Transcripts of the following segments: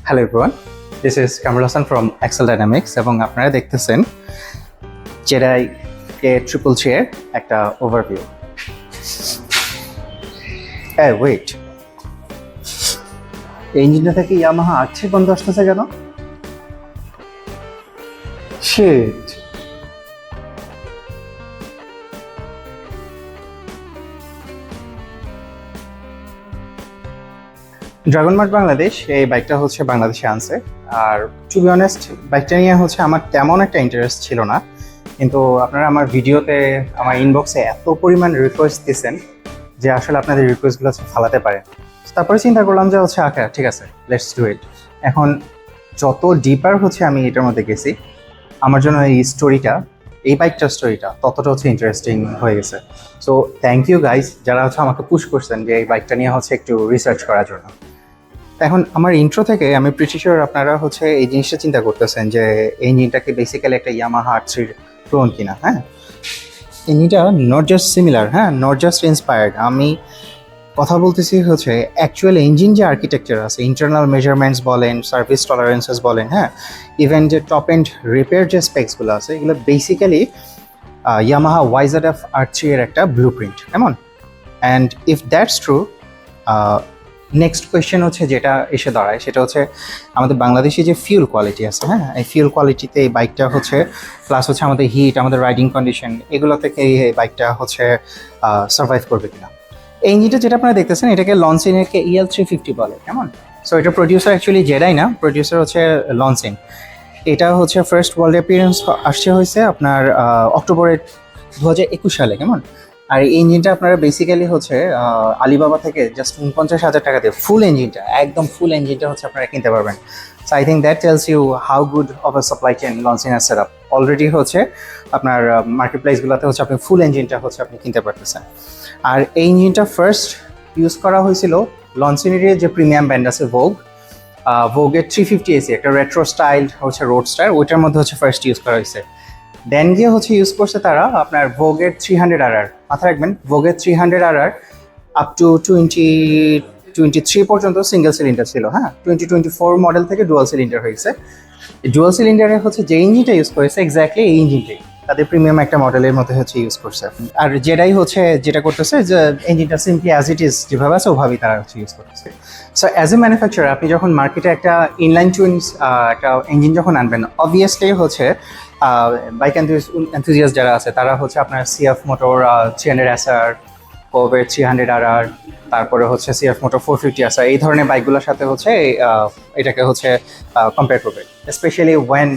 Hello everyone, this is Kamrul Hassan from Excel Dynamics এবং আপনারা দেখতেছেন জেডাই K333 এর একটা ওভারভিউ। ওয়েট, এই ইঞ্জিনটা থেকে ইয়ামাহা R3 বন্ধ আসতেছে কেন? শিট। ড্রাগন মার্ট বাংলাদেশ এই বাইকটা হচ্ছে বাংলাদেশে আনছে, আর টু বি অনেস্ট বাইকটা নিয়ে হচ্ছে আমার তেমন একটা ইন্টারেস্ট ছিল না, কিন্তু আপনারা আমার ভিডিওতে আমার ইনবক্সে এত পরিমাণ রিকোয়েস্ট দিয়েছেন যে আসলে আপনাদের রিকোয়েস্টগুলো হচ্ছে ফালাতে পারেন। তারপরে চিন্তা করলাম যে হচ্ছে আচ্ছা ঠিক আছে, লেটস ডু ইট। এখন যত ডিপার হচ্ছে আমি এটার মধ্যে গেছি, আমার জন্য এই স্টোরিটা, এই বাইকটার স্টোরিটা ততটা হচ্ছে ইন্টারেস্টিং হয়ে গেছে। সো থ্যাংক ইউ গাইজ যারা হচ্ছে আমাকে পুশ করছেন যে এই বাইকটা নিয়ে হচ্ছে একটু রিসার্চ করার জন্য। এখন আমার ইন্ট্রো থেকে আমি প্রিটি শিওর আপনারা হচ্ছে এই জিনিসটা চিন্তা করতেছেন যে এই ইঞ্জিনটাকে বেসিক্যালি একটা ইয়ামাহা R3 ক্লোন কিনা। হ্যাঁ, ইঞ্জিনটা নট জাস্ট সিমিলার, হ্যাঁ নট জাস্ট ইন্সপায়ার্ড, আমি কথা বলতেছি হচ্ছে অ্যাকচুয়াল ইঞ্জিন যে আর্কিটেকচার আছে, ইন্টারনাল মেজারমেন্টস বলেন, সার্ভিস টলারেন্সেস বলেন, হ্যাঁ ইভেন যে টপ এন্ড রিপেয়ার যে স্পেক্সগুলো আছে, এগুলো বেসিক্যালি ইয়ামাহা YZF R3 এর একটা ব্লু প্রিন্ট, কেমন? And if that's true, next question হচ্ছে যেটা এসে দাঁড়ায় সেটা হচ্ছে আমাদের বাংলাদেশে যে ফিউল কোয়ালিটি আছে, হ্যাঁ এই ফিউল কোয়ালিটিতে এই বাইকটা হচ্ছে, প্লাস হচ্ছে আমাদের হিট, আমাদের রাইডিং কন্ডিশন, এগুলো থেকে এই বাইকটা হচ্ছে সার্ভাইভ করবে কিনা। এই ইঞ্জিনটা যেটা আপনারা দেখতেছেন এটাকে লনসিনের EL350 বলে, কেমন? সো এটা প্রডিউসার অ্যাকচুয়ালি জেডাই না, প্রডিউসার হচ্ছে লনসিন। এটা হচ্ছে ফার্স্ট ওয়ার্ল্ড অ্যাপিয়ারেন্স আসছে হয়েছে আপনার অক্টোবরের 2021 সালে, কেমন? আর এই ইঞ্জিনটা আপনারা বেসিক্যালি হচ্ছে আলিবাবা থেকে জাস্ট 49,000 টাকা দিয়ে ফুল ইঞ্জিনটা, একদম ফুল ইঞ্জিনটা হচ্ছে আপনারা কিনতে পারবেন। So I think that tells you how good of a supply chain Loncin has set up. Already হচ্ছে আপনার মার্কেট প্লেসগুলোতে হচ্ছে আপনি ফুল ইঞ্জিনটা হচ্ছে আপনি কিনতে পারতেছেন। আর এই ইঞ্জিনটা ফার্স্ট ইউজ করা হয়েছিল লনসিনের যে প্রিমিয়াম ব্র্যান্ড আছে ভোগের 350 AC, একটা রেট্রো স্টাইল হচ্ছে রোড স্টাইল, ওইটার মধ্যে হচ্ছে ফার্স্ট ইউজ করা হয়েছে। দেন গিয়ে হচ্ছে ইউজ করছে তারা আপনার ভোগের 300RR, মাথায় রাখবেন ভোগের 300RR আপ টু 2023 পর্যন্ত সিঙ্গেল সিলিন্ডার ছিল। হ্যাঁ, 2024 মডেল থেকে ডুয়াল সিলিন্ডার হয়েছে। ডুয়াল সিলিন্ডারে হচ্ছে যে ইঞ্জিনটা ইউজ করেছে এক্স্যাক্টলি এই ইঞ্জিনটাই তাদের প্রিমিয়াম একটা মডেলের মধ্যে হচ্ছে ইউজ করছে। আর যেটাই হচ্ছে যেটা করতেছে যে ইঞ্জিনটা সিম্পলি অ্যাজ ইট ইজ যেভাবে আছে ওভাবেই তারা হচ্ছে ইউজ করতেছে। সো অ্যাজ এ ম্যানুফ্যাকচারার আপনি যখন মার্কেটে একটা ইনলাইন টুইনস একটা ইঞ্জিন যখন আনবেন, অবভিয়াসলি হচ্ছে বাইক এনথুজিয়াস্ট যারা আছে তারা হচ্ছে আপনার CF মোটর 300SR, কোভের 300RR, তারপরে হচ্ছে CF মোটর 450SR, এই ধরনের বাইকগুলোর সাথে হচ্ছে এটাকে হচ্ছে কম্পেয়ার করবে, specially when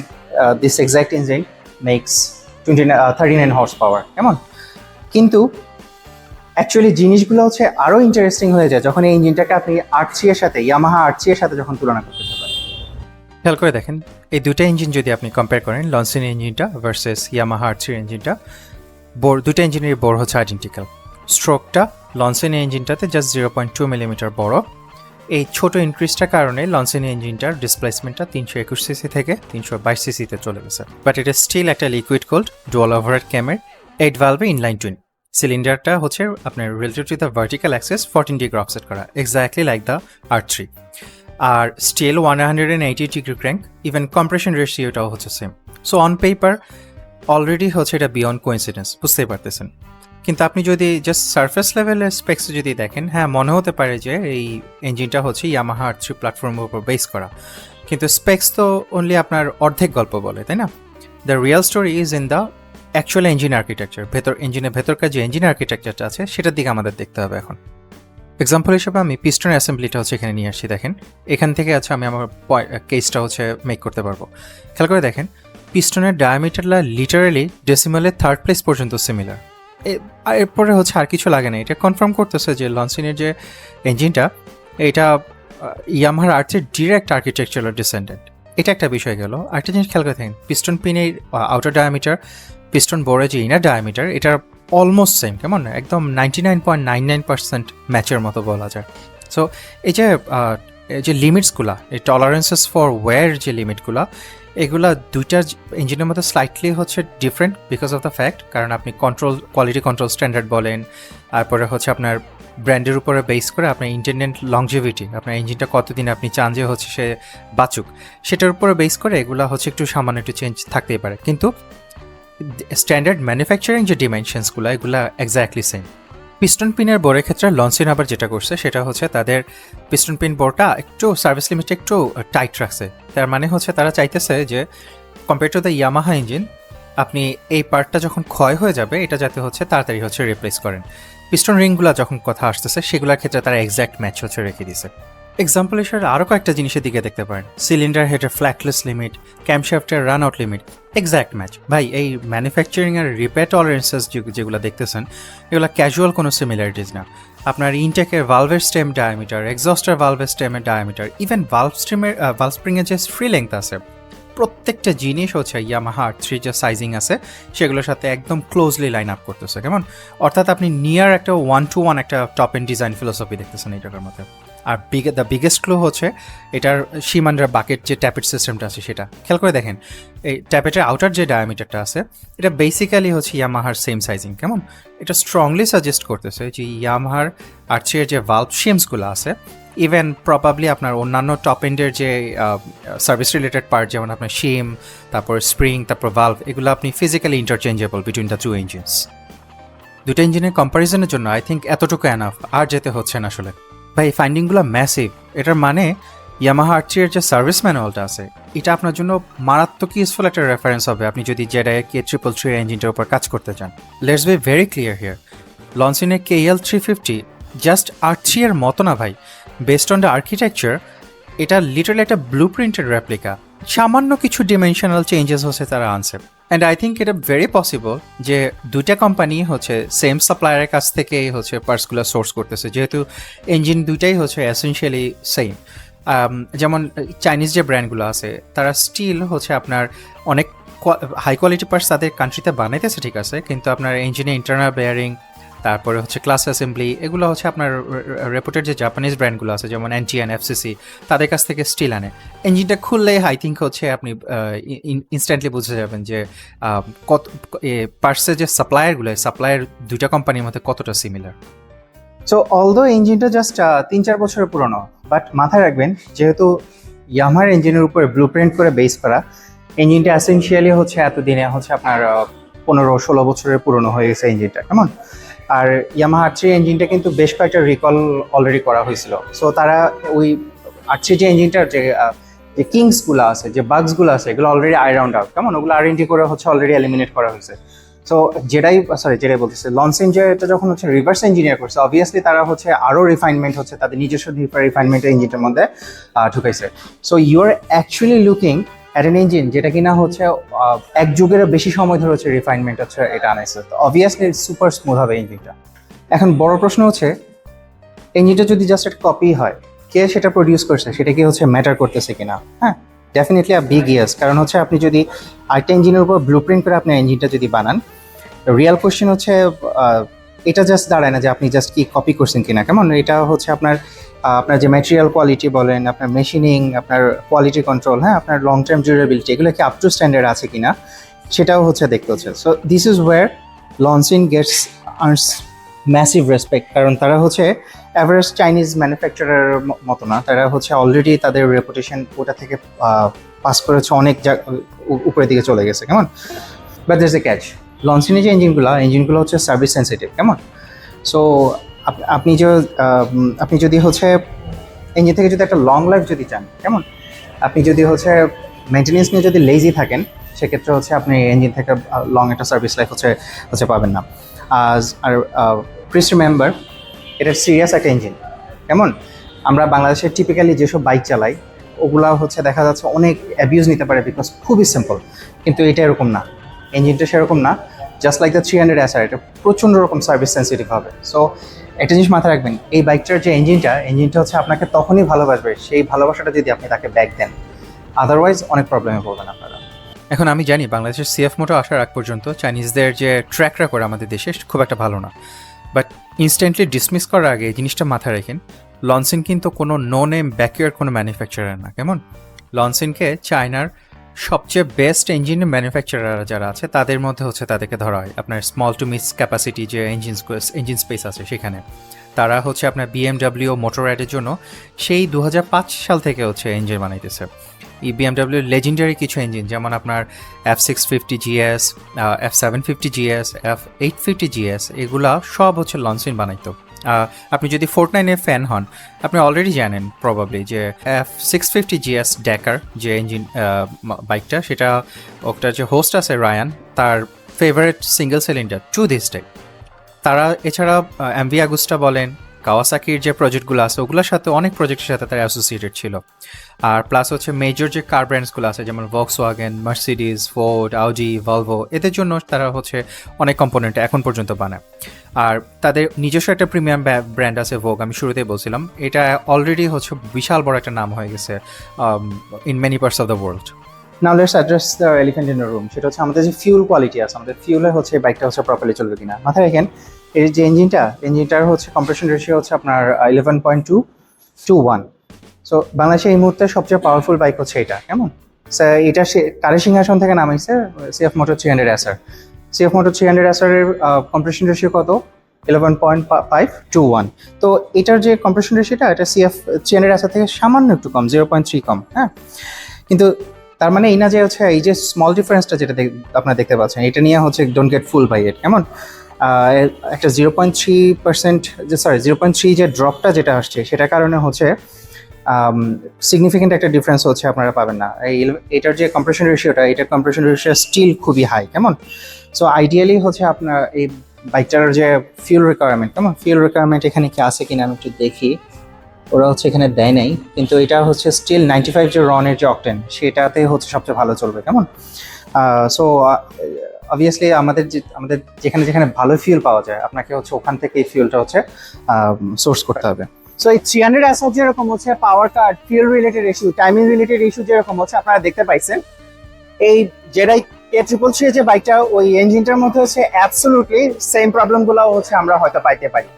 this exact engine makes 39 horsepower, কেমন? কিন্তু অ্যাকচুয়ালি জিনিসগুলো হচ্ছে আরও ইন্টারেস্টিং হয়ে যায় যখন এই ইঞ্জিনটাকে আপনি R3 এর সাথে, ইয়ামাহা R3 এর সাথে যখন তুলনা করতে পারেন। খেয়াল করে দেখেন, এই দুটো ইঞ্জিন যদি আপনি কম্পেয়ার করেন, লনসিন ইঞ্জিনটা ভার্সেস ইয়ামাহা R3 ইঞ্জিনটা, দুটো ইঞ্জিনের বোর হচ্ছে আইডেন্টিক্যাল। স্ট্রোকটা লনসিন ইঞ্জিনটাতে জাস্ট 0.2 মিলিমিটার বড়। এই ছোট ইনক্রিজটার কারণে লনসিন ইঞ্জিনটার ডিসপ্লেসমেন্টটা 321cc থেকে 322cc-তে চলে গেছে। বাট এটা স্টিল একটা লিকুইড কোল্ড ডুয়াল ওভারহেড ক্যামের 8 ভালভে ইনলাইন টুইন। সিলিন্ডারটা হচ্ছে আপনার relative to the vertical axis 14 degree offset করা, এক্স্যাক্টলি লাইক দ্য R3। আর still 180 degree crank, even compression রেশিওটাও হচ্ছে same. So on paper already হচ্ছে এটা বিয়ন্ড কোইন্সিডেন্স, বুঝতেই পারতেছেন। কিন্তু আপনি যদি জাস্ট সারফেস লেভেলের স্পেক্স যদি দেখেন, হ্যাঁ মনে হতে পারে যে এই ইঞ্জিনটা হচ্ছে ইয়ামাহা R3 প্ল্যাটফর্মের উপর বেস করা, কিন্তু স্পেক্স তো অনলি আপনার অর্ধেক গল্প বলে, তাই না? The real story is in the actual engine architecture. ইঞ্জিনের ভেতরকার যে ইঞ্জিন আর্কিটেকচারটা আছে সেটার দিকে আমাদের দেখতে হবে এখন। এক্সাম্পল হিসেবে আমি পিস্টন অ্যাসেম্বলিটা হচ্ছে এখানে নিয়ে আসছি। দেখেন এখান থেকে আছে আমি আমার কেসটা হচ্ছে মেক করতে পারবো। খেয়াল করে দেখেন, পিস্টনের ডায়ামিটারটা লিটারালি ডেসিমালের 3rd প্লেস পর্যন্ত সিমিলার। এরপরে হচ্ছে আর কিছু লাগে না, এটা কনফার্ম করতেছে যে লনসিনের যে ইঞ্জিনটা এটা ইয়ামাহার R3 ডিরেক্ট আর্কিটেকচারাল ডিসেন্ডেন্ট। এটা একটা বিষয় গেল। আরেকটা জিনিস খেয়াল করে দেখেন, পিস্টন পিনের আউটার ডায়ামিটার, পিস্টন বোরের যে ইনার ডায়ামিটার, এটার অলমোস্ট সেম, কেমন? একদম 99.99% ম্যাচের মতো বলা যায়। সো এই যে লিমিটসগুলা, এই টলারেন্সেস ফর ওয়্যার যে লিমিটগুলা, এগুলা দুইটা ইঞ্জিনের মধ্যে স্লাইটলি হচ্ছে different because of the fact, কারণ আপনি কোয়ালিটি কন্ট্রোল স্ট্যান্ডার্ড বলেন, তারপরে হচ্ছে আপনার ব্র্যান্ডের উপরে বেস করে আপনার ইন্টেন্ডেন্ট লংজিভিটি, আপনার ইঞ্জিনটা কতদিন আপনি চান যে হচ্ছে সে বাঁচুক, সেটার উপরে বেস করে এগুলো হচ্ছে একটু সামান্য একটু চেঞ্জ থাকতেই পারে, কিন্তু স্ট্যান্ডার্ড ম্যানুফ্যাকচারিং যে ডিমেনশনসগুলো এগুলো এক্স্যাক্টলি সেম। পিস্টন পিনের বোর্ডের ক্ষেত্রে লনসিন আবার যেটা করছে সেটা হচ্ছে তাদের পিস্টন পিন বোর্ডটা একটু সার্ভিস লিমিটে একটু টাইট রাখছে। তার মানে হচ্ছে তারা চাইতেছে যে compare to the Yamaha engine, আপনি এই পার্টটা যখন ক্ষয় হয়ে যাবে এটা যাতে হচ্ছে তাড়াতাড়ি হচ্ছে রিপ্লেস করেন। পিস্টন রিংগুলো যখন কথা আসতেছে সেগুলোর ক্ষেত্রে তারা এক্স্যাক্ট ম্যাচ হচ্ছে রেখে দিছে। এক্সাম্পল হিসেবে আরও কয়েকটা জিনিসের দিকে দেখতে পারেন, সিলিন্ডার হেডের ফ্ল্যাটলেস লিমিট, ক্যামশ্যাফটের run out limit, exact match. ভাই এই ম্যানুফ্যাকচারিং আর রিপেয়ার টলারেন্সেস যেগুলো দেখতেছেন এগুলো ক্যাজুয়াল কোনো সিমিলারিটিস না। আপনার ইনটেকের ভালভের স্টেম ডায়ামিটার, এক্সস্টার ভালভের স্টেমের ডায়ামিটার, ইভেন ভালভ স্প্রিংয়ের যে ফ্রি লেংথ আছে, প্রত্যেকটা জিনিস হচ্ছে ইয়ামাহা R3 যে সাইজিং আছে সেগুলোর সাথে একদম ক্লোজলি লাইন আপ করতেছে। কেমন, অর্থাৎ আপনি নিয়ার একটা 1-to-1 একটা টপ এন্ড ডিজাইন ফিলোসফি দেখতেছেন এইটার মধ্যে। আর দ্য বিগেস্ট ক্লু হচ্ছে এটার শিমান্ডার বাকেট যে ট্যাপেট সিস্টেমটা আছে সেটা খেয়াল করে দেখেন। এই ট্যাপেটের আউটার যে ডায়ামিটারটা আছে এটা বেসিক্যালি হচ্ছে ইয়ামাহার সেম সাইজিং। কেমন, এটা স্ট্রংলি সাজেস্ট করতেছে যে ইয়ামাহার R3 এর যে ভালভ শেমসগুলো আছে, ইভেন প্রবাবলি আপনার অন্যান্য টপ এন্ডের যে সার্ভিস রিলেটেড পার্ট যেমন আপনার শিম, তারপর স্প্রিং, তারপর ভালভ, এগুলো আপনি physically interchangeable between the two engines. দুটো ইঞ্জিনের কম্প্যারিজনের জন্য আই থিঙ্ক এতটুকু এনাফ, আর যেতে হচ্ছে না আসলে। ভাই এই ফাইন্ডিংগুলো ম্যাসিভ। এটার মানে ইয়ামাহা R3 এর যে সার্ভিস ম্যানুয়ালটা আছে এটা আপনার জন্য মারাত্মক ইউজফুল একটা রেফারেন্স হবে আপনি যদি জেডাই K333 ইঞ্জিনটার উপর কাজ করতে চান। Let's be very clear here, লনসিনের KL350 জাস্ট R3 এর মতো না ভাই। বেসড অন দ্য আর্কিটেকচার এটা লিটারালি একটা ব্লু প্রিন্টেড রেপ্লিকা, সামান্য কিছু ডিমেনশনাল চেঞ্জেস হচ্ছে তারা আনছে। অ্যান্ড আই থিঙ্ক এটা ভেরি পসিবল যে দুইটা কোম্পানি হচ্ছে সেম সাপ্লায়ারের কাছ থেকেই হচ্ছে পার্টসগুলো সোর্স করতেছে, যেহেতু ইঞ্জিন দুইটাই হচ্ছে এসেনশিয়ালি সেম। যেমন চাইনিজ যে ব্র্যান্ডগুলো আছে তারা স্টিল হচ্ছে আপনার অনেক হাই কোয়ালিটি পার্টস তাদের কান্ট্রিতে বানাইতেছে, ঠিক আছে, কিন্তু আপনার ইঞ্জিনের ইন্টারনাল বেয়ারিং, তারপরে হচ্ছে ক্লাস অ্যাসেম্বলি, এগুলো হচ্ছে আপনার রেপুটেড যে জাপানিজ ব্র্যান্ডগুলো আছে যেমন NTN, FCC, তাদের কাছ থেকে স্টিল আনে। ইঞ্জিনটা খুললে আই থিঙ্ক হচ্ছে আপনি ইনস্ট্যান্টলি বুঝে যাবেন যে কত পার্টসের যে সাপ্লায়ার দুইটা কোম্পানির মধ্যে কতটা সিমিলার। সো অলদো ইঞ্জিনটা জাস্ট 3-4 বছরের পুরনো, বাট মাথায় রাখবেন যেহেতু ইয়ামাহার ইঞ্জিনের উপরে ব্লু প্রিন্ট করে বেস করা, ইঞ্জিনটা এসেনশিয়ালি হচ্ছে এতদিনে হচ্ছে আপনার 15-16 বছরের পুরনো হয়ে গেছে ইঞ্জিনটা। কেমন, আর ইয়ামাহা R3 ইঞ্জিনটা কিন্তু বেশ কয়েকটা রিকল অলরেডি করা হয়েছিল। সো তারা ওই R3 যে ইঞ্জিনটার যে কিংসগুলো আছে, যে বাগসগুলো আছে, এগুলো অলরেডি আউট, কেমন, ওগুলো R&D করে হচ্ছে অলরেডি এলিমিনেট করা হয়েছে। সো যেটাই বলতেছে লনসিন যে এটা যখন হচ্ছে রিভার্স ইঞ্জিনিয়ার করছে, অবভিয়াসলি তারা হচ্ছে আরও রিফাইনমেন্ট হচ্ছে তাদের নিজস্ব রিফাইনমেন্ট ইঞ্জিনটার মধ্যে ঢুকাইছে। So you are actually looking at an engine যেটা কিনা হচ্ছে এক যুগেরও বেশি সময় ধরে হচ্ছে রিফাইনমেন্ট হচ্ছে এটা আনাইছে। তো অবভিয়াসলি সুপার স্মুথ হবে ইঞ্জিনটা। এখন বড় প্রশ্ন হচ্ছে ইঞ্জিনটা যদি জাস্ট একটা কপি হয়, কে সেটা প্রডিউস করছে সেটা কি হচ্ছে ম্যাটার করতেছে কিনা? হ্যাঁ, ডেফিনেটলি বিগ ইয়েস। কারণ হচ্ছে আপনি যদি আরেকটা ইঞ্জিনের উপর ব্লু প্রিন্ট করে আপনি ইঞ্জিনটা যদি বানান, রিয়েল কোয়েশ্চেন হচ্ছে এটা জাস্ট দাঁড়ায় না যে আপনি জাস্ট কি কপি করছেন কিনা। কেমন, এটা হচ্ছে আপনার যে ম্যাটেরিয়াল কোয়ালিটি বলেন, আপনার মেশিনিং, আপনার কোয়ালিটি কন্ট্রোল, হ্যাঁ, আপনার লং টার্ম ডিউরেবিলিটি, এগুলো কি আপ টু স্ট্যান্ডার্ড আছে কিনা সেটাও হচ্ছে দেখতে হচ্ছে। So this is where Loncin gets earns massive respect, কারণ তারা হচ্ছে অ্যাভারেজ চাইনিজ ম্যানুফ্যাকচারার মতো না, তারা হচ্ছে অলরেডি তাদের রেপুটেশন ওটা থেকে পাস করেছে, অনেক উপরের দিকে চলে গেছে। কেমন, বাট দেয়ারস এ ক্যাচ, লনসিনের যে ইঞ্জিনগুলো হচ্ছে সার্ভিস সেন্সিটিভ। কেমন, সো আপনি যদি হচ্ছে ইঞ্জিন থেকে যদি একটা লং লাইফ যদি চান, কেমন, আপনি যদি হচ্ছে মেনটেনেন্স নিয়ে যদি লেজি থাকেন, সেক্ষেত্রে হচ্ছে আপনি ইঞ্জিন থেকে লং একটা সার্ভিস লাইফ হচ্ছে পাবেন না। আর প্লিজ রিমেম্বার এটা সিরিয়াস একটা ইঞ্জিন। কেমন, আমরা বাংলাদেশের টিপিক্যালি যেসব বাইক চালাই ওগুলা হচ্ছে দেখা যাচ্ছে অনেক অ্যাবিউজ নিতে পারে বিকজ খুবই সিম্পল, কিন্তু এটা এরকম না, ইঞ্জিনটা সেরকম না। জাস্ট লাইক দ্য 300 SR, এটা প্রচণ্ড রকম সার্ভিস সেন্সিটিভ হবে। সো একটা জিনিস মাথায় রাখবেন, এই বাইকটার যে ইঞ্জিনটা হচ্ছে আপনাকে তখনই ভালোবাসবে সেই ভালোবাসাটা যদি আপনি তাকে ব্যাক দেন, আদারওয়াইজ অনেক প্রবলেমে পড়বেন আপনারা। এখন আমি জানি বাংলাদেশের CF মোটো আসার আগ পর্যন্ত চাইনিজদের যে ট্র্যাক রেকর্ড আমাদের দেশে খুব একটা ভালো না, বাট ইনস্ট্যান্টলি ডিসমিস করার আগে এই জিনিসটা মাথায় রাখেন, লনসিন কিন্তু কোনো নো নেম ব্যাকইয়ার্ড কোনো ম্যানুফ্যাকচারার না। কেমন, লনসিনকে চায়নার সবচেয়ে বেস্ট ইঞ্জিন ম্যানুফ্যাকচারার যারা আছে তাদের মধ্যে হচ্ছে তাদেরকে ধরা হয়, আপনার স্মল টু মিড ক্যাপাসিটি যে ইঞ্জিন স্পেস আছে সেখানে। তারা হচ্ছে আপনার বিএমডাব্লিউ মোটররাইডের জন্য সেই 2005 সাল থেকে হচ্ছে ইঞ্জিন বানাইতেছে। এই বিএমডাব্লিউ লেজেন্ডারি কিছু ইঞ্জিন যেমন আপনার F650GS, F750GS, F850GS এগুলা সব হচ্ছে লনসিন বানাইতো। আপনি যদি ফোর্টনাইনের ফ্যান হন আপনি অলরেডি জানেন প্রবাবলি যে F650GS ড্যাকার যে ইঞ্জিন বাইকটা, সেটা ওটার যে হোস্ট আছে রায়ান, তার favourite single cylinder to this day. তারা এছাড়া এমভি আগুস্টা বলেন, কাওয়াসাকির যে প্রজেক্টগুলো আছে ওগুলোর সাথে অনেক প্রজেক্টের সাথে তারা অ্যাসোসিয়েটেড ছিল। আর প্লাস হচ্ছে মেজর যে কার ব্র্যান্ডসগুলো আছে যেমন Volkswagen, Mercedes, Ford, Audi, Volvo, এদের জন্য তারা হচ্ছে অনেক কম্পোনেন্ট এখন পর্যন্ত বানায়। আর তাদের নিজস্ব একটা প্রিমিয়াম ব্র্যান্ড আছে ভোগ, আমি শুরুতেই বলছিলাম, এটা অলরেডি হচ্ছে বিশাল বড় একটা নাম হয়ে গেছে in many parts of the world. Now let's address the elephant in the room, সেটা হচ্ছে আমাদের যে ফিউল কোয়ালিটি আছে, আমাদের ফিউলে হচ্ছে বাইকটা হচ্ছে প্রপারলি চলবে কিনা। মাথায় রাখেন এই যে ইঞ্জিনটার হচ্ছে কম্প্রেশন রেশিও হচ্ছে আপনার 11.2:1। সো বাংলাদেশে এই মুহূর্তে সবচেয়ে পাওয়ারফুল বাইক হচ্ছে এটা, কেমন? এটা কারের সিংহাসন থেকে নামাইছে CF motor 300 SR। CF motor 300 SR এর কম্প্রেশন রেশিও কত? 11.5:1। তো এটার যে কম্প্রেশন রেশিওটা এটা সিএফ 300 SR থেকে সামান্য একটু কম, 0.3 কম, হ্যাঁ। কিন্তু তার মানে এই না যে হচ্ছে এই যে স্মল ডিফারেন্সটা যেটা আপনারা দেখতে পাচ্ছেন, এটা নিয়ে হচ্ছে ডোন্ট গেট ফুল বাই ইট, কেমন? একটা 0.3% যে 0.3 যে ড্রপটা যেটা আসছে সেটার কারণে হচ্ছে সিগনিফিকেন্ট একটা ডিফারেন্স হচ্ছে আপনারা পাবেন না। এটার যে কম্প্রেশন রেশিওটা, এটার কম্প্রেশন রেশিও স্টিল খুবই হাই, কেমন? সো আইডিয়ালি হচ্ছে আপনার এই বাইকটার যে ফিউল রিকোয়ারমেন্ট, কেমন? ফিউল রিকোয়ারমেন্ট এখানে কি আছে কিনা আমি একটু দেখি। ওরা হচ্ছে এখানে দেয় নাই, কিন্তু এটা হচ্ছে স্টিল 95 যে রনের যে অকটেন সেটাতে হচ্ছে সবচেয়ে ভালো চলবে, কেমন? সো অবভিয়াসলি আমাদের যেখানে যেখানে ভালো ফিউল পাওয়া যায় আপনাকে হচ্ছে ওখান থেকে এই ফিউলটা হচ্ছে সোর্স করতে হবে। সো এই 300 SR যেরকম হচ্ছে power cut, fuel related issue, timing related issue যেরকম হচ্ছে আপনারা দেখতে পাইছেন, এই যেটাই K333 যে বাইকটা ওই ইঞ্জিনটার মধ্যে হচ্ছে অ্যাবসলিউটলি সেম প্রবলেমগুলো হচ্ছে আমরা হয়তো পাইতে পারি।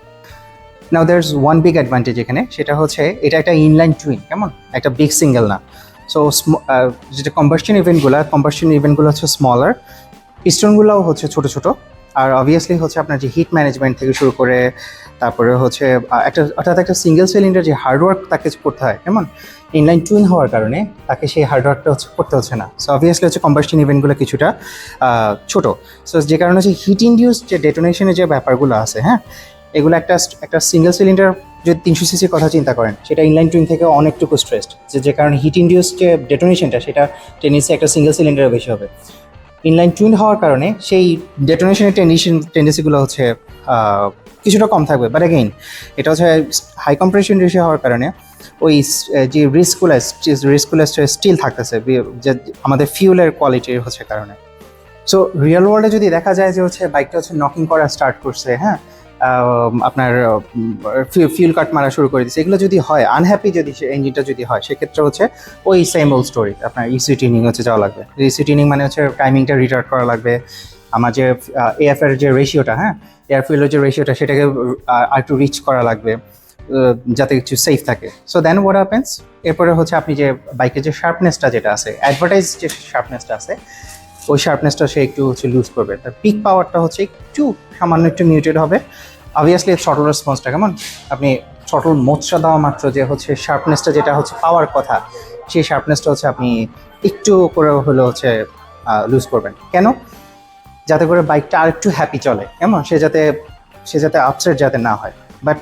Now there is one big advantage এখানে, সেটা হচ্ছে এটা একটা ইনলাইন টুইন, কেমন? একটা বিগ সিঙ্গেল না। সো যেটা কম্বাসশন ইভেন্টগুলো হচ্ছে স্মলার, পিস্টনগুলোও হচ্ছে ছোট ছোট। আর অবভিয়াসলি হচ্ছে আপনার যে হিট ম্যানেজমেন্ট থেকে শুরু করে তারপরে হচ্ছে অর্থাৎ একটা সিঙ্গেল সিলিন্ডার যে হার্ডওয়ার্ক তাকে করতে হয়, কেমন? ইনলাইন টুইন হওয়ার কারণে তাকে সেই হার্ডওয়ার্কটা হচ্ছে করতে হচ্ছে না। সো অবভিয়াসলি হচ্ছে কম্বাসশন ইভেন্টগুলো কিছুটা ছোট। সো যে কারণে হচ্ছে হিট ইনডিউস যে ডেটোনেশনের যে ব্যাপারগুলো আছে, হ্যাঁ, এগুলো একটা সিঙ্গেল সিলিন্ডার যদি 300 সিসির কথা চিন্তা করেন, সেটা ইনলাইন টুইন থেকে অনেকটুকু স্ট্রেসড, যে কারণে হিট ইনডিউস যে ডেটোনেশনটা সেটা টেন্ডেন্সি একটা সিঙ্গেল সিলিন্ডারে বেশি হবে। ইনলাইন টুইন হওয়ার কারণে সেই ডেটোনেশনের টেন্ডেন্সিগুলো হচ্ছে কিছুটা কম থাকবে। বাট অ্যাগেইন এটা হচ্ছে হাই কম্প্রেশন রেশিও হওয়ার কারণে ওই যে রিস্কগুলো স্টিল থাকতেছে যে আমাদের ফিউলের কোয়ালিটির হচ্ছে কারণে। সো রিয়েল ওয়ার্ল্ডে যদি দেখা যায় যে হচ্ছে বাইকটা হচ্ছে নকিং করা স্টার্ট করছে, হ্যাঁ, আপনার ফিউল কাট মারা শুরু করে দিচ্ছে, এগুলো যদি হয়, আনহ্যাপি যদি ইঞ্জিনটা যদি হয়, সেক্ষেত্রে হচ্ছে ওই সেম ওল্ড স্টোরি, আপনার ইসি টিউনিং হচ্ছে যাওয়া লাগবে। ইসি টিউনিং মানে হচ্ছে টাইমিংটা রিটার্ড করা লাগবে, আমার যে এএফ এর যে রেশিওটা, হ্যাঁ, এয়ার ফিউলের যে রেশিওটা সেটাকে আর একটু রিচ করা লাগবে যাতে কিছু সেফ থাকে। সো দেন হোয়াট হ্যাপেন্স, এরপরে হচ্ছে আপনি যে বাইকের যে শার্পনেসটা যেটা আছে, অ্যাডভার্টাইজ যে শার্পনেসটা আছে, ওই শার্পনেসটা সে একটু হচ্ছে লুজ করবে। তার পিক পাওয়ারটা হচ্ছে একটু সামান্য একটু মিউটেড হবে। অবভিয়াসলি থ্রটল রেসপন্সটা কেমন, আপনি থ্রটল মোচটা দেওয়া মাত্র যে হচ্ছে শার্পনেসটা যেটা হচ্ছে পাওয়ার কথা, সেই শার্পনেসটা হচ্ছে আপনি একটু করে হলে হচ্ছে লুজ করবেন। কেন? যাতে করে বাইকটা আর একটু হ্যাপি চলে, কেমন? সে যাতে আপসেট যাতে না হয়। বাট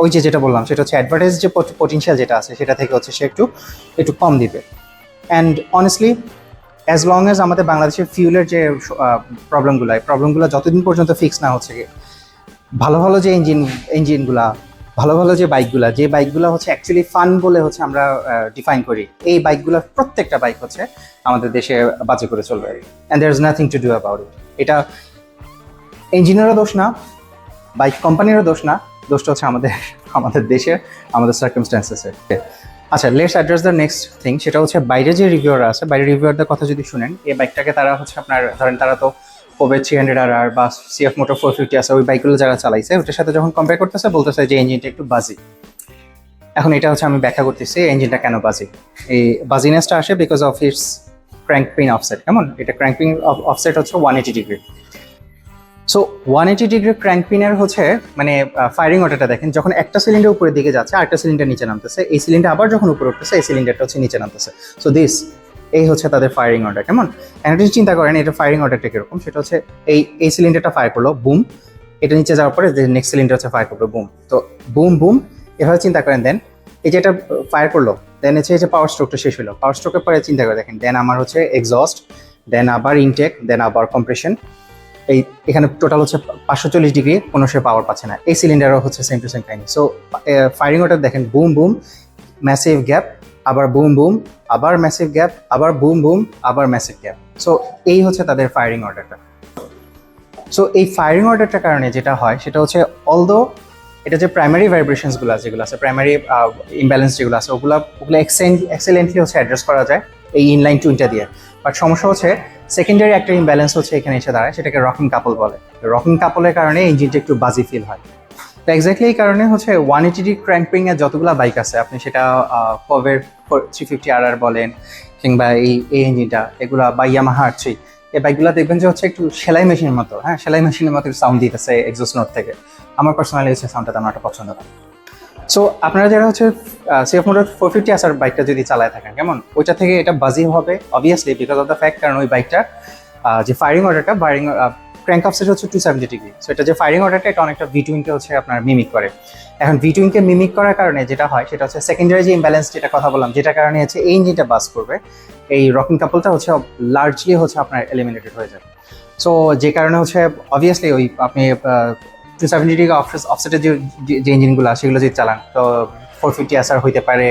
ওই যেটা বললাম সেটা হচ্ছে অ্যাডভার্টাইজ যে পটেনশিয়াল যেটা আছে সেটা থেকে হচ্ছে সে একটু কম দিবে। And honestly as long as আমাদের বাংলাদেশের ফিউলের যে প্রবলেমগুলো যতদিন পর্যন্ত ফিক্স না হচ্ছে, ভালো ভালো যে ইঞ্জিনগুলা, ভালো ভালো যে বাইকগুলো হচ্ছে অ্যাকচুয়ালি ফান বলে হচ্ছে আমরা ডিফাইন করি, এই বাইকগুলোর প্রত্যেকটা বাইক হচ্ছে আমাদের দেশে বাজে করে চলবে। And there is nothing to do about it. এটা ইঞ্জিনেরও দোষ না, বাইক কোম্পানিরও দোষ না, দোষটা হচ্ছে আমাদের দেশে, আমাদের সার্কামস্ট্যান্সেসে। আচ্ছা, let's address the next thing, সেটা হচ্ছে বাইরে যে রিভিউয়ার আছে, বাইরের রিভিউয়ারদের কথা যদি শুনেন, এই বাইকটাকে তারা হচ্ছে আপনার ধরেন তারা তো কোবে 300RR বা সিএফ মোটর 450 আছে, ওই বাইকগুলো যারা চালাইছে ওটার সাথে যখন কম্পেয়ার করতেছে বলতেছে যে ইঞ্জিনটা একটু বাজি। এখন এটা হচ্ছে আমি ব্যাখ্যা করতেছি ইঞ্জিনটা কেন বাজি। এই বাজিনেসটা আসে because of its crank pin offset, কেমন? এটা ক্র্যাঙ্ক পিন অফসেট হচ্ছে 180 ডিগ্রি। সো 180 ডিগ্রি ক্র্যাঙ্ক পিনের হচ্ছে মানে ফায়ারিং অর্ডারটা দেখেন, যখন একটা সিলিন্ডার উপরের দিকে যাচ্ছে আরেকটা সিলিন্ডার নিচে নামতেছে, এই সিলিন্ডার আবার যখন উপরে উঠতেছে এই সিলিন্ডারটা হচ্ছে নিচে নামতেছে। সো এই হচ্ছে তাদের ফায়ারিং অর্ডার। কেমন একটা চিন্তা করেন এটা ফায়ারিং অর্ডারটা কিরকম, সেটা হচ্ছে এই সিলিন্ডারটা ফায়ার করলো, বুম, এটা নিচে যাওয়ার পরে নেক্সট সিলিন্ডার হচ্ছে ফায়ার করবে, বুম। তো বুম বুম এভাবে চিন্তা করেন। দেন এই যে এটা ফায়ার করলো, দেন হচ্ছে এই যে পাওয়ার স্ট্রোকটা শেষ হলো, পাওয়ার স্ট্রোকের পরে চিন্তা করে দেখেন, দেন আমার হচ্ছে এক্সস্ট, দেন আবার ইনটেক, দেন আবার কম্প্রেশন। এখানে টোটাল হচ্ছে 540 ডিগ্রি, কোনো সে পাওয়ার পাচ্ছে না। এই সিলিন্ডারও হচ্ছে সেম টু সেম কাহিনী। সো ফায়ারিং অর্ডার দেখেন, বুম বুম, ম্যাসিভ গ্যাপ, আবার বুম বুম, আবার ম্যাসিভ গ্যাপ, আবার বুম বুম, আবার ম্যাসিভ গ্যাপ। সো এই হচ্ছে তাদের ফায়ারিং অর্ডারটা। সো এই ফায়ারিং অর্ডারটার কারণে যেটা হয় সেটা হচ্ছে, অলদো এটা যে প্রাইমারি ভাইব্রেশনসগুলো যেগুলো আছে, প্রাইমারি ইমব্যালেন্স যেগুলো আছে, ওগুলো এক্সেলেন্টলি হচ্ছে অ্যাড্রেস করা যায় এই ইনলাইন টুইনটা দিয়ে। বাট সমস্যা হচ্ছে সেকেন্ডারি একটা ইমব্যালেন্স হচ্ছে এখানে এসে দাঁড়ায়, সেটাকে রকিং কাপল বলে। রকিং কাপলের কারণে ইঞ্জিনটা একটু বাজি ফিল হয়। তো এক্স্যাক্টলি এই কারণে হচ্ছে 180 ক্র্যাঙ্কপিং এর যতগুলো বাইক আছে, আপনি সেটা কভের 350RR বলেন, কিংবা এই ইঞ্জিনটা এগুলা, বা ইয়ামাহা R3, এই বাইকগুলো দেখবেন যে হচ্ছে একটু সেলাই মেশিনের মতো, হ্যাঁ সেলাই মেশিনের মতো সাউন্ড দিতেছে এক্সস্ট নোট থেকে। আমার পার্সোনালি হচ্ছে সাউন্ডটা তেমন একটা পছন্দ না। সো আপনারা যারা হচ্ছে সিএফ মোটর 450 বাইকটা যদি চালায় থাকেন, কেমন ওইটা থেকে এটা বাজি হবে obviously, because of the fact, কারণ ওই বাইকটার যে ফায়ারিং অর্ডারটা, ক্র্যাঙ্ক অফসেট হচ্ছে 270 ডিগ্রি। সো এটা যে ফায়ারিং অর্ডারটা, এটা অনেকটা V-twin-কে হচ্ছে আপনার মিমিক করে। এখন V-twin-কে মিমিক করার কারণে যেটা হয় সেটা হচ্ছে সেকেন্ডারি যে ইমব্যালেন্স যেটা কথা বললাম, যেটার কারণে হচ্ছে এই ইঞ্জিনটা বাস করবে, এই রকিং কাপলটা হচ্ছে লার্জলি হচ্ছে আপনার এলিমিনেটেড হয়ে যায়। সো যে কারণে হচ্ছে অবভিয়াসলি ওই আপনি 270 ডিগ্রি অফসেটের যে ইঞ্জিনগুলো সেগুলো যদি চালান, তো 450 হইতে পারে,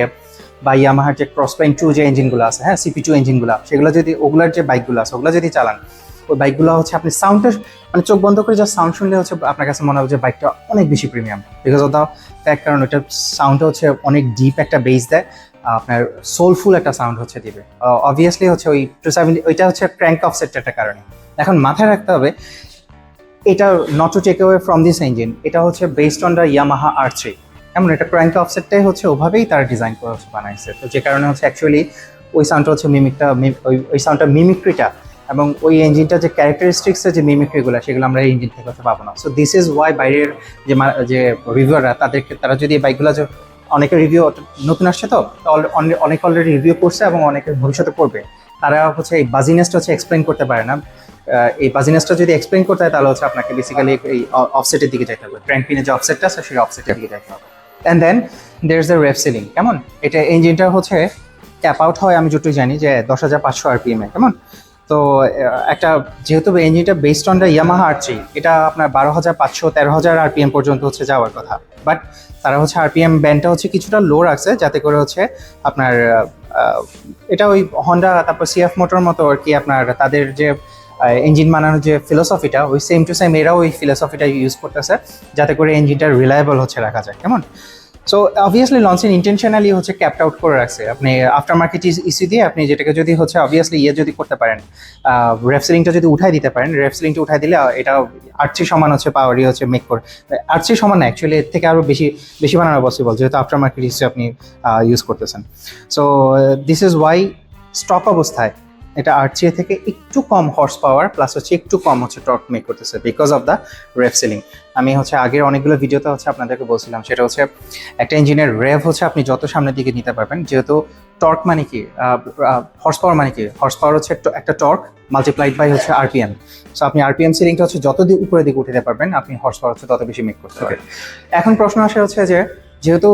বা ইয়ামাহার যে ক্রসপ্লাইন 2 যে ইঞ্জিনগুলো আছে, হ্যাঁ CP2 ইঞ্জিনগুলো, সেগুলো যদি, ওগুলার যে বাইকগুলো আছে ওগুলো যদি চালান, ওই বাইকগুলো হচ্ছে আপনি সাউন্ডটা মানে চোখ বন্ধ করে যা সাউন্ড শুনলে হচ্ছে আপনার কাছে মনে হবে যে বাইকটা অনেক বেশি premium, because of the fact, কারণ ওইটার সাউন্ডটা হচ্ছে অনেক ডিপ একটা বেস দেয়, আপনার সোলফুল একটা সাউন্ড হচ্ছে দিবে। অবভিয়াসলি হচ্ছে ওই 270 ওইটা হচ্ছে ক্র্যাঙ্ক অফসেটটার একটা কারণে। এখন মাথায় রাখতে হবে, এটা not to take away from this engine, এটা হচ্ছে based on the Yamaha R3। এমন এটা ক্র্যাঙ্ক অফসেটটাই হচ্ছে ওভাবেই তারা ডিজাইন করে হচ্ছে বানাইছে। তো যে কারণে হচ্ছে অ্যাকচুয়ালি ওই সাউন্ডটা হচ্ছে ওই সাউন্ডটা মিমিক্রিটা, এবং ওই ইঞ্জিনটা যে ক্যারেক্টারিস্টিক্সের যে মিমিক্রিগুলো, সেগুলো আমরা এই ইঞ্জিন থেকে হচ্ছে পাবো না। সো দিস ইজ ওয়াই বাইরের যে রিভিউয়াররা, তারা যদি এই বাইকগুলো, যে অনেকের রিভিউ নতুন আসছে, তো অনেকে অলরেডি রিভিউ করছে এবং অনেকে ভবিষ্যতে করবে, তারা হচ্ছে এই বাজিনেসটা হচ্ছে এক্সপ্লেন করতে পারে না। এই বাজিনেসটা যদি এক্সপ্লেন করতে হয়, তাহলে হচ্ছে আপনাকে বেসিক্যালি এই অফসেটের দিকে যেতে হবে, ক্র্যাঙ্ক পিনের যে অফসেটটা আছে সেই অফসেটের দিকে যেতে হবে। And then there is the rev ceiling. কেমন এটা ইঞ্জিনটা হচ্ছে ক্যাপ আউট হয়, আমি যতটুকু জানি, যে 10,500 RPM এ। কেমন তো একটা, যেহেতু ইঞ্জিনটা based on the Yamaha R3, এটা আপনার 12,500 13,000 RPM পর্যন্ত হচ্ছে যাওয়ার কথা। বাট তারা হচ্ছে RPM ব্যান্ডটা হচ্ছে কিছুটা লো রাখছে, যাতে করে হচ্ছে আপনার এটা ওই হন্ডা তারপর সিএফ মোটর মতো আর কি, আপনার তাদের যে ইঞ্জিন বানানোর যে ফিলোসফিটা, ওই সেম টু সেম এরাও ওই ফিলোসফিটা ইউজ করতেছে, যাতে করে ইঞ্জিনটা রিলায়েবল হচ্ছে রাখা যায়। কেমন সো অবভিয়াসলি লঞ্চেন ইন্টেনশনালি হচ্ছে ক্যাপড আউট করে রাখছে। আপনি আফটার মার্কেট ইস্যু দিয়ে আপনি যেটাকে যদি হচ্ছে অবভিয়াসলি যদি করতে পারেন, রেফ সিলিংটা যদি উঠাই দিতে পারেন, রেফ সিলিংটা উঠাই দিলে এটা R3 সমান হচ্ছে পাওয়ারই হচ্ছে মেক করে, R3 সমান না অ্যাকচুয়ালি, এর থেকে আরও বেশি বানানো পসিবল, যেহেতু আফটার মার্কেট ইস্যু আপনি ইউজ করতেছেন। So this is Y stock অবস্থায় এটা R3 থেকে একটু কম হর্স পাওয়ার প্লাস হচ্ছে একটু কম হচ্ছে টর্ক মেক করতেছে, because of the rev ceiling. আমি হচ্ছে আগের অনেকগুলো ভিডিওতে হচ্ছে আপনাদেরকে বলছিলাম, সেটা হচ্ছে একটা ইঞ্জিনের রেভ হচ্ছে আপনি যত সামনের দিকে নিতে পারবেন, যেহেতু টর্ক মানে কি, হর্স পাওয়ার মানে কি, হর্স পাওয়ার হচ্ছে একটা টর্ক মাল্টিপ্লাইড বাই হচ্ছে RPM। সো আপনি RPM সিলিংটা হচ্ছে যত উপরের দিকে উঠতে পারবেন, আপনি হর্স পাওয়ার হচ্ছে তত বেশি মেক করতে পারবেন। এখন প্রশ্ন আসে হচ্ছে যে, যেহেতু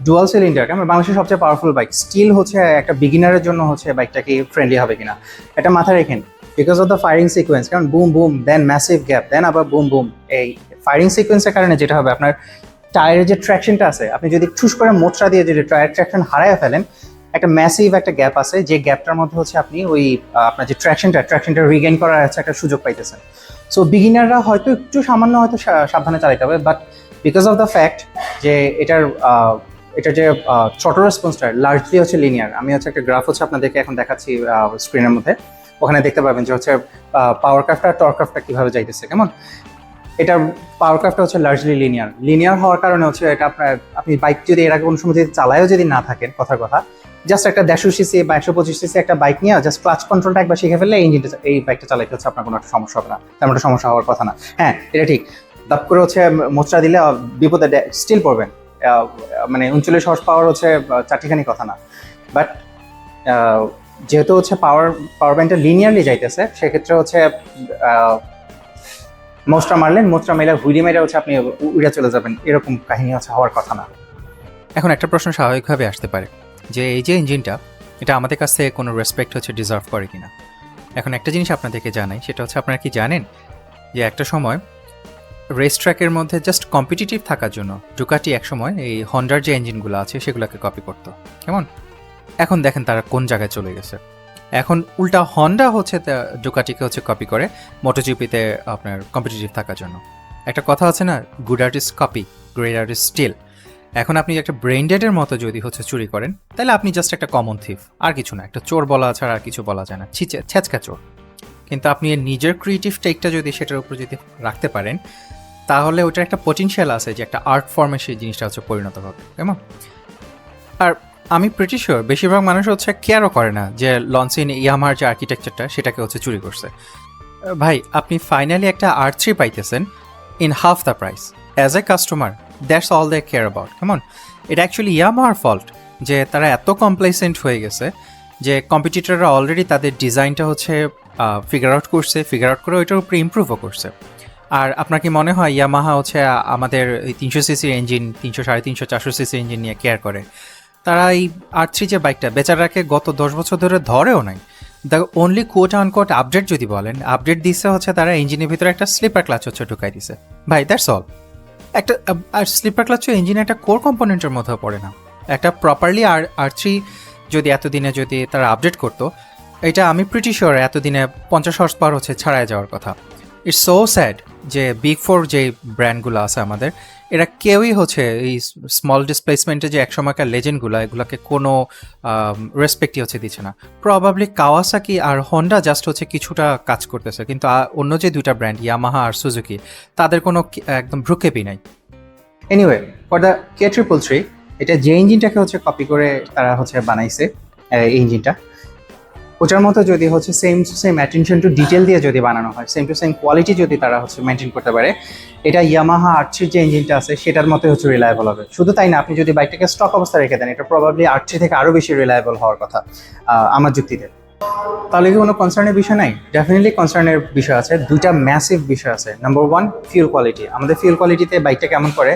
ডুয়াল সিলিন্ডার, আমার বাংলাদেশের সবচেয়ে পাওয়ারফুল বাইক, স্টিল হচ্ছে একটা বিগিনারের জন্য হচ্ছে বাইকটা কি ফ্রেন্ডলি হবে কিনা, এটা মাথায় রেখেন। Because of the firing sequence, কারণ boom boom then massive gap then আবার বুম বুম, এই ফায়ারিং সিকোয়েন্সের কারণে যেটা হবে, আপনার টায়ারের যে ট্র্যাকশনটা আছে, আপনি যদি ঠুস করে মোচড়া দিয়ে যদি টায়ার ট্র্যাকশন হারায় ফেলেন, একটা ম্যাসিভ একটা গ্যাপ আছে, যে গ্যাপটার মধ্যে হচ্ছে আপনি ওই আপনার যে ট্র্যাকশনটা রিগেইন করার হচ্ছে একটা সুযোগ পাইতেছেন। সো বিগিনাররা হয়তো একটু সামান্য হয়তো সাবধানে চালাতে হবে, but because of the fact যে এটা যে ছোট রেসপন্সটা লার্জলি হচ্ছে লিনিয়ার। আমি হচ্ছে একটা গ্রাফ হচ্ছে আপনাদেরকে এখন দেখাচ্ছি স্ক্রিনের মধ্যে, ওখানে দেখতে পাবেন যে হচ্ছে পাওয়ার ক্রাফটটা টর্ক ক্রাফটটা কীভাবে যাইতেছে। কেমন এটার পাওয়ার ক্রাফটটা হচ্ছে লার্জলি লিনিয়ার হওয়ার কারণে হচ্ছে এটা আপনি বাইক যদি এর আগে কোনো সময় যদি চালায়ও যদি না থাকেন, কথার কথা, জাস্ট একটা 150 সিসি বা 125 সিসি একটা বাইক নিয়ে জাস্ট ক্লাচ কন্ট্রোলটা একবার শিখে ফেললে এই বাইকটা চালাইতে হচ্ছে আপনার কোনো একটা সমস্যা হবে না, তেমন একটা সমস্যা হওয়ার কথা না। হ্যাঁ, এটা ঠিক, দাপ করে হচ্ছে মোচড়া দিলে বিপদে স্টিল পড়বেন, মানে 39 হর্স পাওয়ার হচ্ছে চারটিখানি কথা না। বাট যেহেতু হচ্ছে পাওয়ার ব্যান্ডটা লিনিয়ারলি যাইতেছে, সেক্ষেত্রে হচ্ছে মোচড়া মারলেন, মোচড়া মেলে হুইলি মেরে হচ্ছে আপনি উড়ে চলে যাবেন, এরকম কাহিনী হচ্ছে হওয়ার কথা না। এখন একটা প্রশ্ন স্বাভাবিকভাবে আসতে পারে যে এই যে ইঞ্জিনটা, এটা আমাদের কাছ থেকে কোনো রেসপেক্ট হচ্ছে ডিজার্ভ করে কিনা। এখন একটা জিনিস আপনাদেরকে জানাই, সেটা হচ্ছে আপনারা কি জানেন যে একটা সময় রেস ট্র্যাকের মধ্যে জাস্ট কম্পিটিটিভ থাকার জন্য ডুকাটি একসময় এই হন্ডার যে ইঞ্জিনগুলো আছে সেগুলোকে কপি করতো, কেমন? এখন দেখেন তারা কোন জায়গায় চলে গেছে। এখন উল্টা হন্ডা হচ্ছে ডুকাটিকে হচ্ছে কপি করে মোটোজিপিতে আপনার কম্পিটিটিভ থাকার জন্য। একটা কথা আছে না, good artist copy, great artist steal. এখন আপনি একটা ব্রেন্ডেডের মতো যদি হচ্ছে চুরি করেন, তাহলে আপনি জাস্ট একটা কমন থিফ, আর কিছু না, একটা চোর বলা ছাড়া আর কিছু বলা যায় না, ছ্যাচকা চোর। কিন্তু আপনি নিজের ক্রিয়েটিভ টেকটা যদি সেটার উপর যদি রাখতে পারেন, তাহলে ওটার একটা পটেনশিয়াল আছে যে একটা আর্ট ফর্মে সেই জিনিসটা হচ্ছে পরিণত হবে, কেমন? আর আমি প্রিটি শিওর বেশিরভাগ মানুষ হচ্ছে কেয়ারও করে না যে লঞ্চিন ইয়ামার যে আর্কিটেকচারটা সেটাকে হচ্ছে চুরি করছে। ভাই, আপনি ফাইনালি একটা R3 পাইতেছেন in half the price. As a customer, that's all they care about, কেমন? এটা অ্যাকচুয়ালি ইয়ামাহার ফল্ট যে তারা এত কমপ্লেসেন্ট হয়ে গেছে যে কম্পিটিটররা অলরেডি তাদের ডিজাইনটা হচ্ছে ফিগার আউট করে ওইটার উপরে ইমপ্রুভও করছে। আর আপনার কি মনে হয় ইয়ামাহা হচ্ছে আমাদের এই 300 সিসির ইঞ্জিন, 300, 350, 400 সিসির ইঞ্জিন নিয়ে কেয়ার করে? তারা এই R3 যে বাইকটা বেচারাকে গত 10 বছর ধরে ধরেও নাই। The only coat unquote update যদি বলেন, আপডেট দিচ্ছে হচ্ছে তারা ইঞ্জিনের ভিতরে একটা স্লিপার ক্লাচ হচ্ছে ঢুকাই দিছে। ভাই, দ্যাটস অল। একটা আর স্লিপার ক্লাচও ইঞ্জিনের একটা কোর কম্পোনেন্টের মধ্যে পড়ে না। একটা প্রপারলি R3 যদি এতদিনে যদি তারা আপডেট করতো, এটা আমি প্রিটি শিওর এতদিনে 50 হর্স পাওয়ার হচ্ছে ছাড়ায় যাওয়ার কথা। ইটস সো স্যাড যে বিগ ফোর যে ব্র্যান্ডগুলো আছে আমাদের, এরা কেউই হচ্ছে এই স্মল ডিসপ্লেসমেন্টে যে একসময়কার লেজেন্ডগুলো, এগুলোকে কোনো রেসপেক্টই হচ্ছে দিচ্ছে না। প্রবাবলি কাওয়াসাকি আর হন্ডা জাস্ট হচ্ছে কিছুটা কাজ করতেছে, কিন্তু অন্য যে দুইটা ব্র্যান্ড ইয়ামাহা আর সুজুকি, তাদের কোনো একদম ভ্রুক্ষেপই নাই। এনিওয়ে, ফর দ্য K333, এটা যে ইঞ্জিনটাকে হচ্ছে কপি করে তারা হচ্ছে বানাইছে, এই ইঞ্জিনটা ওটার মতো যদি হচ্ছে সেম অ্যাটেনশন টু ডিটেল দিয়ে যদি বানানো হয়, সেম টু সেম কোয়ালিটি যদি তারা হচ্ছে মেনটেন করতে পারে, এটা ইয়ামাহা R3 যে ইঞ্জিনটা আছে সেটার মতোই হচ্ছে রিলায়েবল হবে। শুধু তাই না, আপনি যদি বাইকটাকে স্টক অবস্থা রেখে দেন, এটা প্রবাবলি R3 থেকে আরও বেশি রিলায়েবল হওয়ার কথা আমার যুক্তিতে। তাহলে কি কোনো কনসার্নের বিষয় নাই? ডেফিনেটলি কনসার্নের বিষয় আছে, দুইটা ম্যাসিভ বিষয় আছে। Number 1, fuel quality. আমাদের ফিউল কোয়ালিটিতে বাইকটা কেমন করে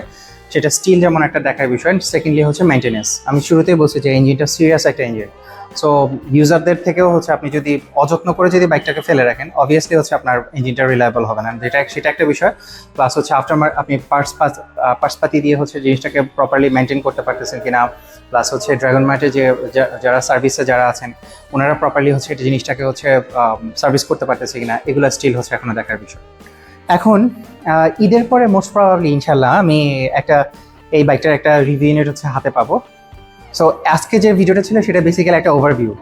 সেটা স্টিল যেমন একটা দেখার বিষয়। সেকেন্ডলি হচ্ছে মেনটেন্যান্স। আমি শুরুতেই বলছি যে ইঞ্জিনটা সিরিয়াস একটা ইঞ্জিন। সো ইউজারদের থেকেও হচ্ছে আপনি যদি অযত্ন করে যদি বাইকটাকে ফেলে রাখেন, অবভিয়াসলি হচ্ছে আপনার ইঞ্জিনটা রিলায়েবল হবে না, সেটা একটা বিষয়। প্লাস হচ্ছে আপনি পার্টসপাতি দিয়ে হচ্ছে জিনিসটাকে প্রপারলি মেনটেন করতে পারতেছেন কিনা, প্লাস হচ্ছে ড্রাগন মার্টে যে যারা সার্ভিসে যারা আছেন ওনারা প্রপারলি হচ্ছে এটা জিনিসটাকে হচ্ছে সার্ভিস করতে পারতেছে কিনা, এগুলো স্টিল হচ্ছে এখনো দেখার বিষয়। এখন ঈদের পরে মোস্ট প্রবাবলি ইনশাল্লাহ আমি এই বাইকটার একটা রিভিউ ইউনিট হচ্ছে হাতে পাবো। সো আজকে যে ভিডিওটা ছিল সেটা বেসিক্যালি একটা ওভারভিউ,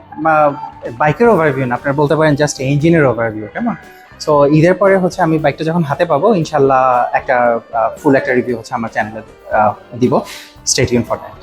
বাইকের ওভারভিউ না, আপনারা বলতে পারেন জাস্ট ইঞ্জিনের ওভারভিউ, কেমন? সো ঈদের পরে হচ্ছে আমি বাইকটা যখন হাতে পাবো ইনশাল্লাহ একটা ফুল একটা রিভিউ হচ্ছে আমার চ্যানেলে দিব। Stay tune for that.